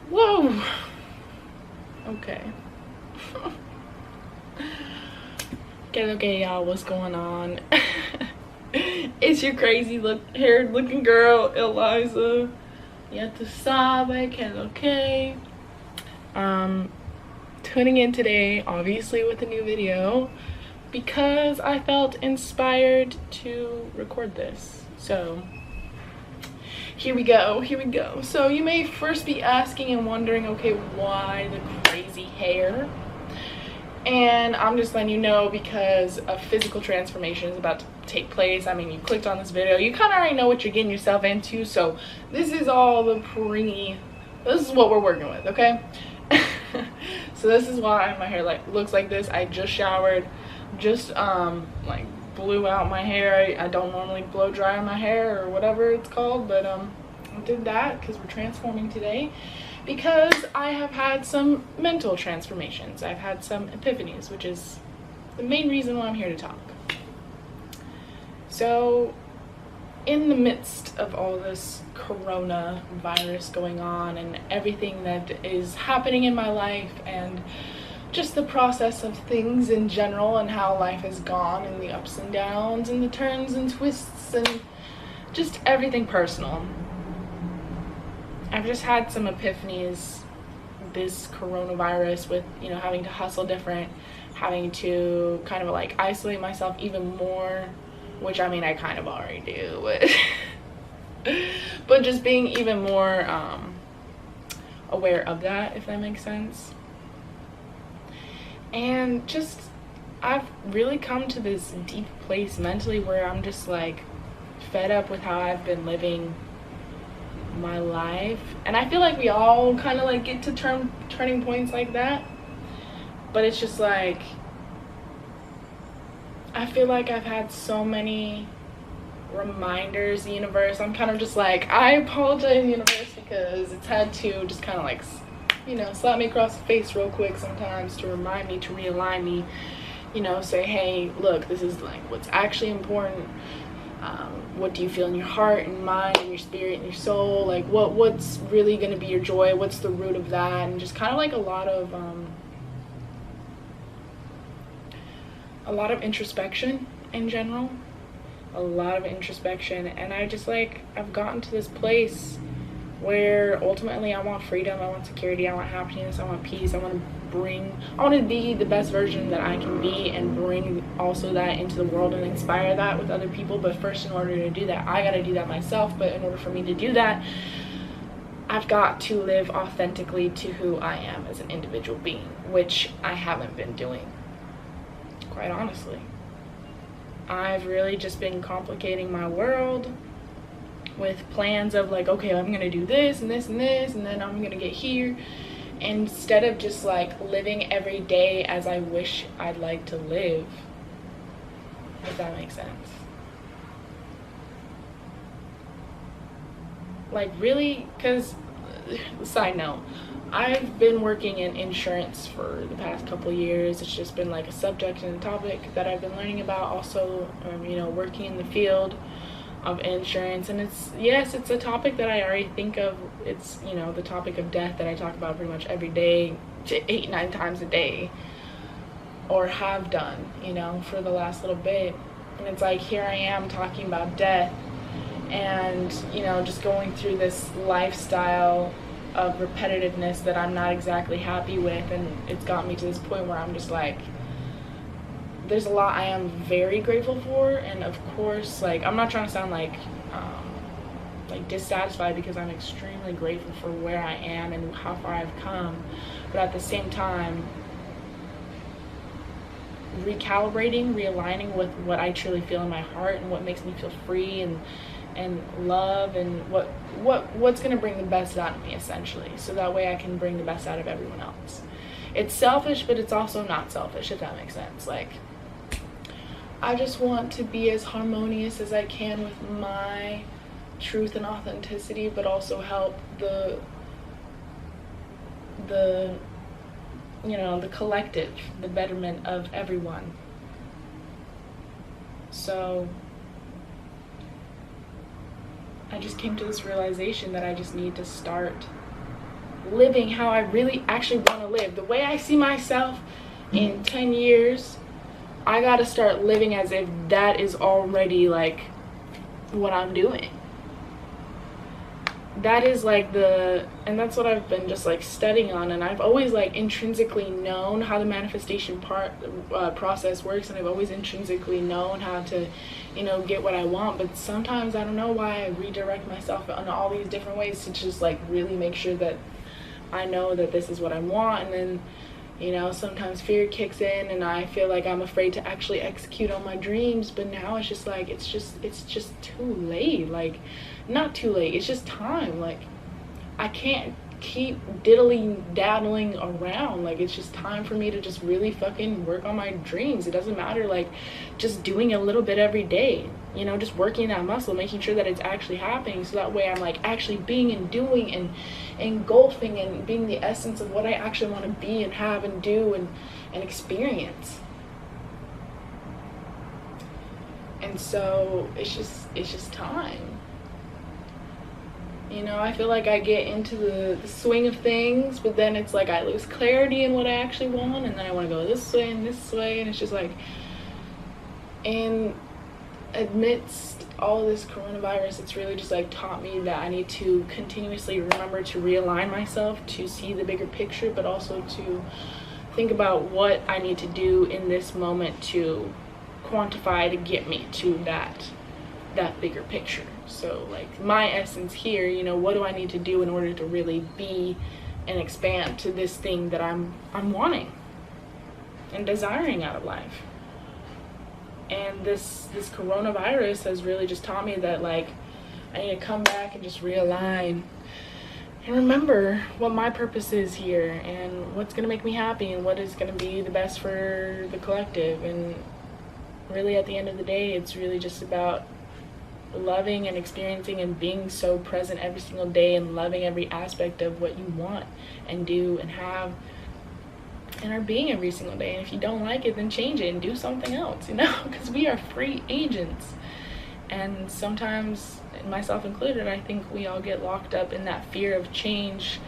Whoa. Okay. Okay, y'all, what's going on? It's your crazy haired looking girl, Eliza. Ya tu sabe que lo que. Tuning in today, obviously with a new video, because I felt inspired to record this. So here we go. So you may first be asking and wondering, okay, why the crazy hair? And I'm just letting you know because a physical transformation is about to take place. I mean, you clicked on this video, you kind of already know what you're getting yourself into. So this is all the this is what we're working with, okay? So this is why my hair looks like this. I just showered, just like blew out my hair. I don't normally blow dry my hair or whatever it's called, but I did that because we're transforming today, because I have had some mental transformations. I've had some epiphanies, which is the main reason why I'm here to talk. So in the midst of all this coronavirus going on and everything that is happening in my life, and just the process of things in general and how life has gone, and the ups and downs and the turns and twists and just everything personal, I've just had some epiphanies this coronavirus with, you know, having to hustle different, having to kind of like isolate myself even more, which I mean I kind of already do, but just being even more aware of that, if that makes sense. And just I've really come to this deep place mentally where I'm just like fed up with how I've been living my life. And I feel like we all kind of like get to turning points like that, but it's just like I feel like I've had so many reminders, the universe. I'm kind of just like, I apologize, universe, because it's had to just kind of like, you know, slap me across the face real quick sometimes to remind me, to realign me, you know, say, hey, look, this is like what's actually important. What do you feel in your heart and mind and your spirit and your soul? Like what's really going to be your joy? What's the root of that? And just kind of like a lot of introspection in general, a lot of introspection. And I've gotten to this place where ultimately I want freedom, I want security, I want happiness, I want peace. I want to be the best version that I can be, and bring also that into the world and inspire that with other people. But first, in order to do that, I got to do that myself. But in order for me to do that, I've got to live authentically to who I am as an individual being, which I haven't been doing, quite honestly. I've really just been complicating my world with plans of like, okay, I'm gonna do this and this and this, and then I'm gonna get here, instead of just like living every day as I wish I'd like to live, if that makes sense. Like really, because side note, I've been working in insurance for the past couple years. It's just been like a subject and a topic that I've been learning about. Also, you know, working in the field of insurance, and it's a topic that I already think of. It's, you know, the topic of death that I talk about pretty much every day, 8-9 times a day, or have done, you know, for the last little bit. And it's like, here I am talking about death, and, you know, just going through this lifestyle of repetitiveness that I'm not exactly happy with. And it's got me to this point where I'm just like, there's a lot I am very grateful for, and of course, like, I'm not trying to sound like dissatisfied, because I'm extremely grateful for where I am and how far I've come. But at the same time, recalibrating, realigning with what I truly feel in my heart and what makes me feel free and love, and what's going to bring the best out of me, essentially, so that way I can bring the best out of everyone else. It's selfish, but it's also not selfish, if that makes sense. Like, I just want to be as harmonious as I can with my truth and authenticity, but also help the you know, the collective, the betterment of everyone. So I just came to this realization that I just need to start living how I really actually want to live. The way I see myself in 10 years, I gotta start living as if that is already like what I'm doing. That is like and that's what I've been just like studying on, and I've always like intrinsically known how the manifestation process works, and I've always intrinsically known how to, you know, get what I want. But sometimes I don't know why I redirect myself in all these different ways to just like really make sure that I know that this is what I want. And then, you know, sometimes fear kicks in and I feel like I'm afraid to actually execute on my dreams. But now it's just like it's just too late. Like, not too late, it's just time. Like, I can't keep dabbling around. Like, it's just time for me to just really fucking work on my dreams. It doesn't matter, like, just doing a little bit every day, you know, just working that muscle, making sure that it's actually happening, so that way I'm like actually being and doing and engulfing and being the essence of what I actually want to be and have and do and experience. And so it's just time. You know, I feel like I get into the swing of things, but then it's like I lose clarity in what I actually want, and then I want to go this way, and it's just like, and amidst all this coronavirus, it's really just like taught me that I need to continuously remember to realign myself, to see the bigger picture, but also to think about what I need to do in this moment to quantify to get me to that bigger picture. So like my essence here, you know, what do I need to do in order to really be and expand to this thing that I'm wanting and desiring out of life. And this coronavirus has really just taught me that, like, I need to come back and just realign and remember what my purpose is here and what's going to make me happy and what is going to be the best for the collective. And really at the end of the day, it's really just about loving and experiencing and being so present every single day and loving every aspect of what you want and do and have and are being every single day. And if you don't like it, then change it and do something else, you know, because we are free agents. And sometimes, myself included, I think we all get locked up in that fear of change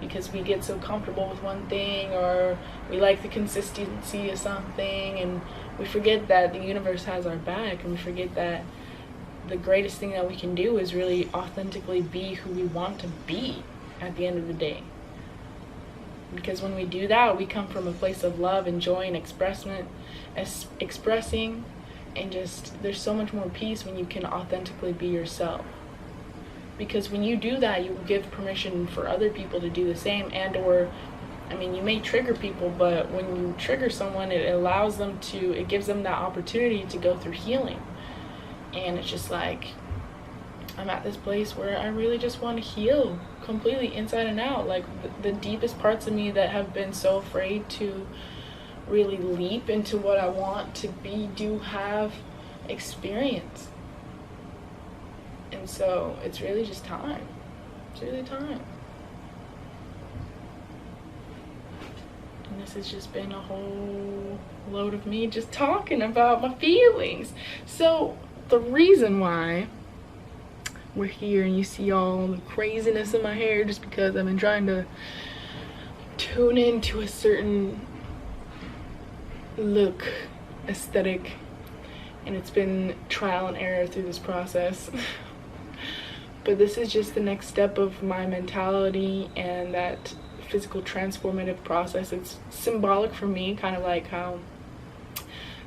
because we get so comfortable with one thing, or we like the consistency of something, and we forget that the universe has our back, and we forget that the greatest thing that we can do is really authentically be who we want to be at the end of the day. Because when we do that, we come from a place of love and joy and expressing, and just, there's so much more peace when you can authentically be yourself. Because when you do that, you give permission for other people to do the same, and or, I mean, you may trigger people, but when you trigger someone, it allows them to, it gives them that opportunity to go through healing. And it's just like, I'm at this place where I really just want to heal completely inside and out. Like the deepest parts of me that have been so afraid to really leap into what I want to be, do have experience. And so it's really just time. It's really time. And this has just been a whole load of me just talking about my feelings. So the reason why we're here and you see all the craziness in my hair, just because I've been trying to tune into a certain look, aesthetic, and it's been trial and error through this process. But this is just the next step of my mentality and that physical transformative process. It's symbolic for me, kind of like how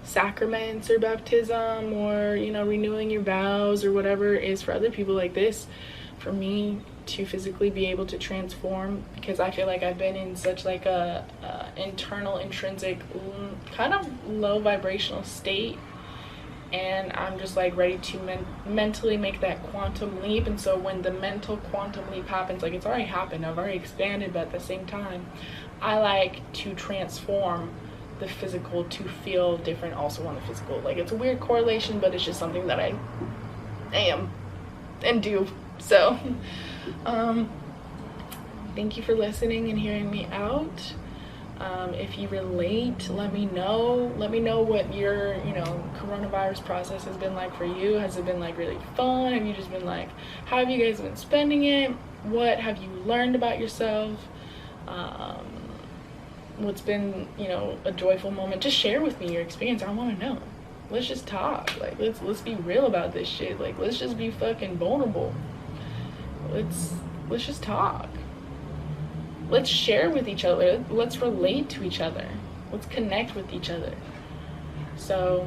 sacraments or baptism or, you know, renewing your vows or whatever is for other people. Like this, for me to physically be able to transform, because I feel like I've been in such like a internal, intrinsic, kind of low vibrational state, and I'm just like ready to mentally make that quantum leap. And so when the mental quantum leap happens, like it's already happened, I've already expanded, but at the same time I like to transform the physical to feel different also on the physical. Like it's a weird correlation, but it's just something that I am and do. So thank you for listening and hearing me out. If you relate, let me know. Let me know what your, you know, coronavirus process has been like for you. Has it been like really fun? Have you just been like, how have you guys been spending it? What have you learned about yourself? What's been, you know, a joyful moment? Just share with me your experience. I want to know. Let's just talk. Like, let's be real about this shit. Like, let's just be fucking vulnerable. Let's just talk. Let's share with each other. Let's relate to each other. Let's connect with each other. So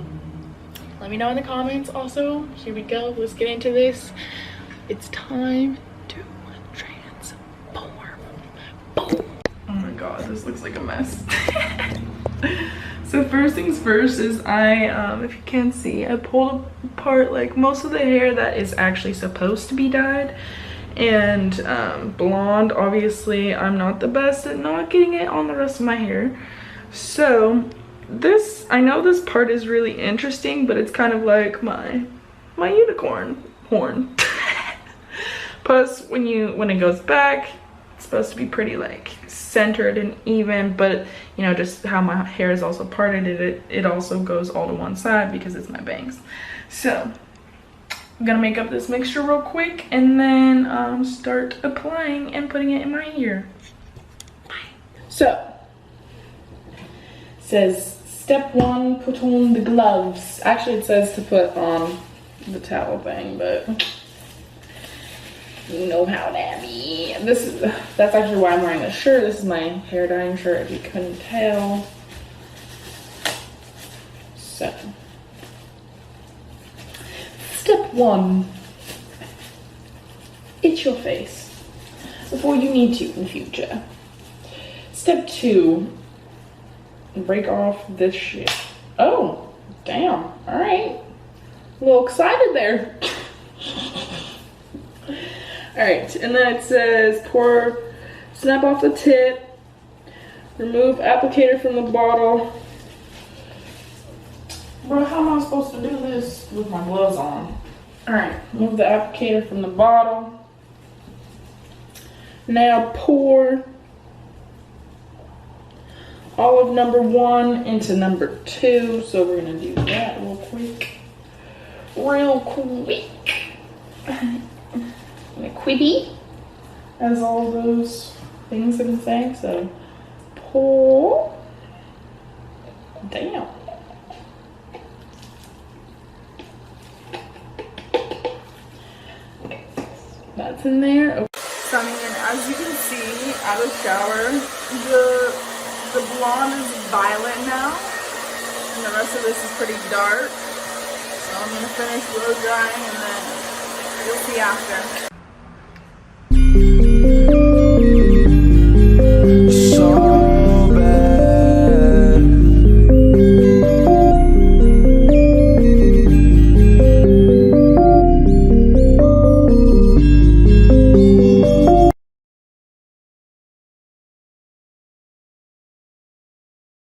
let me know in the comments. Also, here we go. Let's get into this. It's time to transform. Boom. Oh my god, this looks like a mess. So first things first is if you can't see, I pulled apart like most of the hair that is actually supposed to be dyed. And blonde, obviously I'm not the best at not getting it on the rest of my hair. So this, I know this part is really interesting, but it's kind of like my unicorn horn. Plus when it goes back, it's supposed to be pretty like centered and even, but you know, just how my hair is also parted, it also goes all to one side because it's my bangs. So I'm gonna make up this mixture real quick and then start applying and putting it in my ear. Bye. So, it says step 1, put on the gloves. Actually, it says to put on the towel thing, but you know how that be. That's actually why I'm wearing this shirt. This is my hair dyeing shirt, if you couldn't tell. So. Step 1, itch your face before you need to in the future. Step 2, break off this shit. Oh, damn, all right. A little excited there. All right, and then it says snap off the tip, remove applicator from the bottle. Bro, how am I supposed to do this with my gloves on? Alright, move the applicator from the bottle. Now pour all of number 1 into number 2. So we're gonna do that real quick. Real quick. Quippy, as all those things have been saying. So pour. Damn. That's in there. Okay. So, I mean, as you can see out of the shower, the blonde is violet now, and the rest of this is pretty dark. So I'm gonna finish blow drying, and then you'll see after.